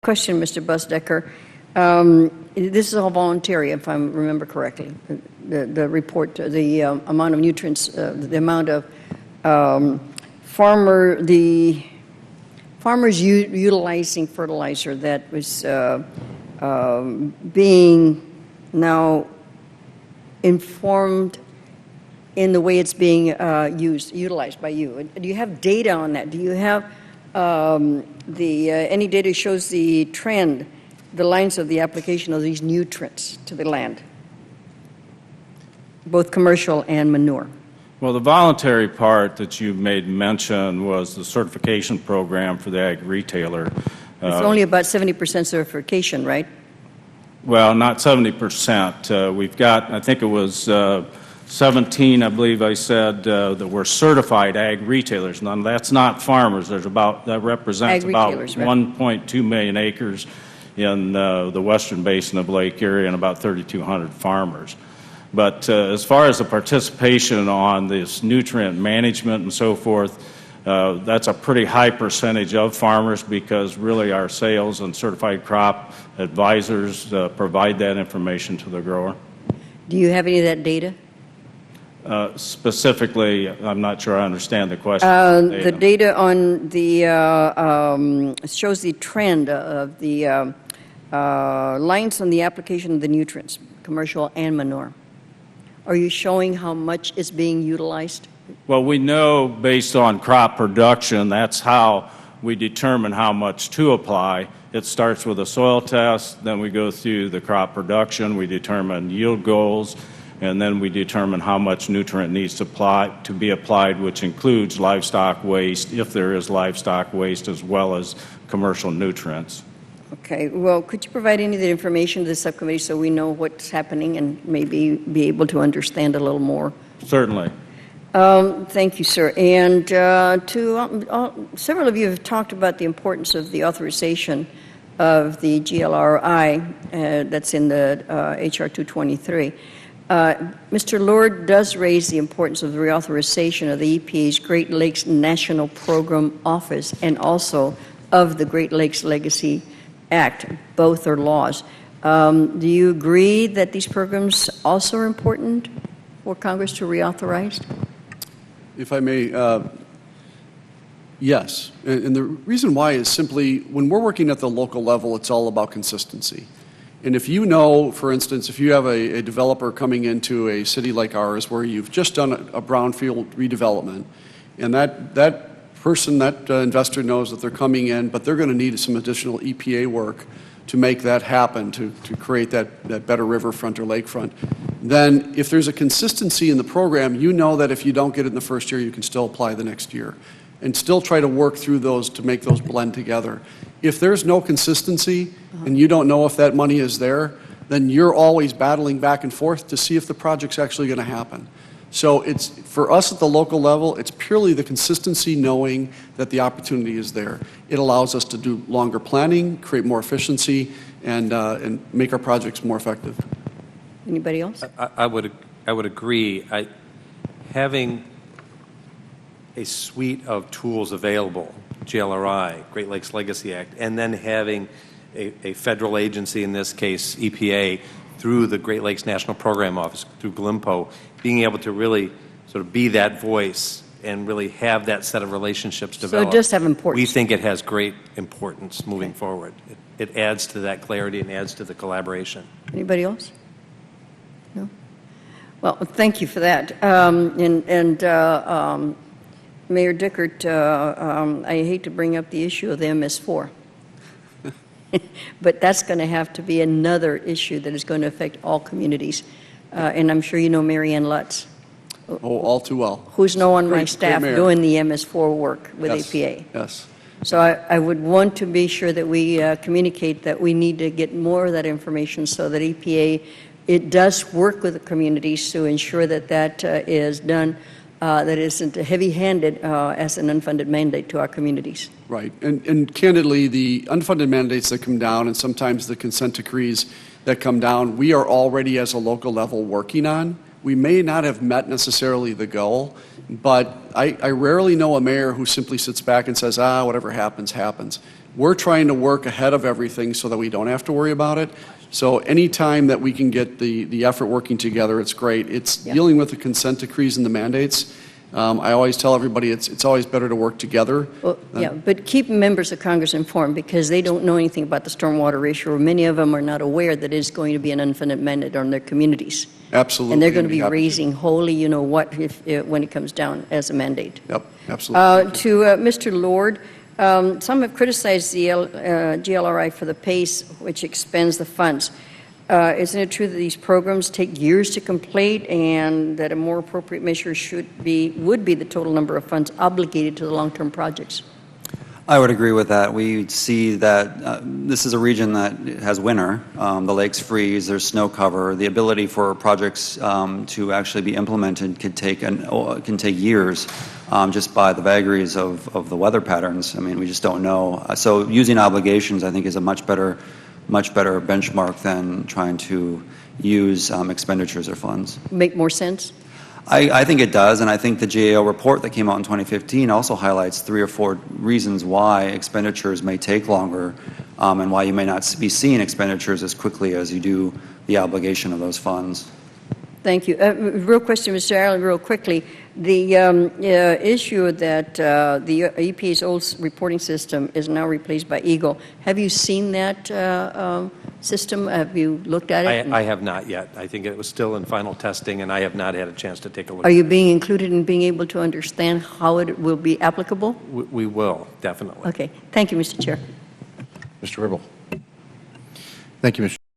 Question, Mr. Busdecker. This is all voluntary, if I remember correctly. The report, the amount of nutrients, the amount of farmers utilizing fertilizer that was being now informed in the way it's being utilized by you. Do you have data on that? Do you have any data shows the trend, the lines of the application of these nutrients to the land, both commercial and manure? Well, the voluntary part that you made mention was the certification program for the ag retailer. It's only about 70% certification, right? Well, not 70%. We've got, I think it was 17, I believe I said, that were certified ag retailers. Now, that's not farmers. That represents about 1.2 million acres in the western basin of Lake Erie and about 3,200 farmers. But as far as the participation on this nutrient management and so forth, that's a pretty high percentage of farmers because really our sales and certified crop advisors provide that information to the grower. Do you have any of that data? Specifically, I'm not sure I understand the question. The data on the shows the trend of the lines on the application of the nutrients, commercial and manure. Are you showing how much is being utilized? Well, we know based on crop production, that's how we determine how much to apply. It starts with a soil test, then we go through the crop production, we determine yield goals, and then we determine how much nutrient needs to be applied, which includes livestock waste, if there is livestock waste, as well as commercial nutrients. Okay. Well, could you provide any of the information to the subcommittee so we know what's happening and maybe be able to understand a little more? Certainly. Thank you, sir. And several of you have talked about the importance of the authorization of the GLRI that's in the HR 223. Mr. Lord does raise the importance of the reauthorization of the EPA's Great Lakes National Program Office and also of the Great Lakes Legacy Act. Both are laws. Do you agree that these programs also are important for Congress to reauthorize? If I may, yes. And the reason why is simply when we're working at the local level, it's all about consistency. And if you know, for instance, if you have a developer coming into a city like ours where you've just done a brownfield redevelopment, and that person, that investor knows that they're coming in, but they're going to need some additional EPA work to make that happen, to create that better riverfront or lakefront, then if there's a consistency in the program, you know that if you don't get it in the first year, you can still apply the next year and still try to work through those to make those blend together. If there's no consistency and you don't know if that money is there, then you're always battling back and forth to see if the project's actually going to happen. So it's, for us at the local level, it's purely the consistency knowing that the opportunity is there. It allows us to do longer planning, create more efficiency, and make our projects more effective. Anybody else? I would agree. Having a suite of tools available, GLRI, Great Lakes Legacy Act, and then having a federal agency, in this case EPA, through the Great Lakes National Program Office, through GLIMPO, being able to really sort of be that voice and really have that set of relationships developed. So it does have importance. We think it has great importance moving forward. It adds to that clarity and adds to the collaboration. Anybody else? No? Well, thank you for that. Mayor Dickert, I hate to bring up the issue of the MS4. But that's going to have to be another issue that is going to affect all communities. And I'm sure you know Mary Ann Lutz. Oh, all too well. Who's now on my staff doing the MS4 work with EPA. Yes. So I would want to be sure that we communicate that we need to get more of that information so that EPA, it does work with the communities to ensure that that is done, that isn't heavy-handed as an unfunded mandate to our communities. Right. And candidly, the unfunded mandates that come down and sometimes the consent decrees that come down, we are already as a local level working on. We may not have met necessarily the goal, but I rarely know a mayor who simply sits back and says, whatever happens, happens. we're trying to work ahead of everything so that we don't have to worry about it. So any time that we can get the effort working together, it's great. It's dealing with the consent decrees and the mandates. I always tell everybody it's always better to work together. Well, yeah, but keep members of Congress informed because they don't know anything about the stormwater ratio, or many of them are not aware that it's going to be an unfunded mandate on their communities. Absolutely. And they're going to be happy raising wholly, you know what, when it comes down as a mandate. Yep, absolutely. To Mr. Lord, some have criticized the GLRI for the pace which expends the funds. Isn't it true that these programs take years to complete and that a more appropriate measure would be the total number of funds obligated to the long-term projects? I would agree with that. We see that this is a region that has winter. The lakes freeze, there's snow cover. The ability for projects to actually be implemented can take years just by the vagaries of the weather patterns. I mean, we just don't know. So using obligations, I think, is a much better benchmark than trying to use expenditures or funds. Make more sense? I think it does, and I think the GAO report that came out in 2015 also highlights 3 or 4 reasons why expenditures may take longer and why you may not be seeing expenditures as quickly as you do the obligation of those funds. Thank you. Real question, Mr. Allen, real quickly. The issue that the EPA's old reporting system is now replaced by EGLE. Have you seen that system? Have you looked at it? I have not yet. I think it was still in final testing, and I have not had a chance to take a look. Are you being included in being able to understand how it will be applicable? We will, definitely. Okay. Thank you, Mr. Chair. Mr. Ribble. Thank you, Mr.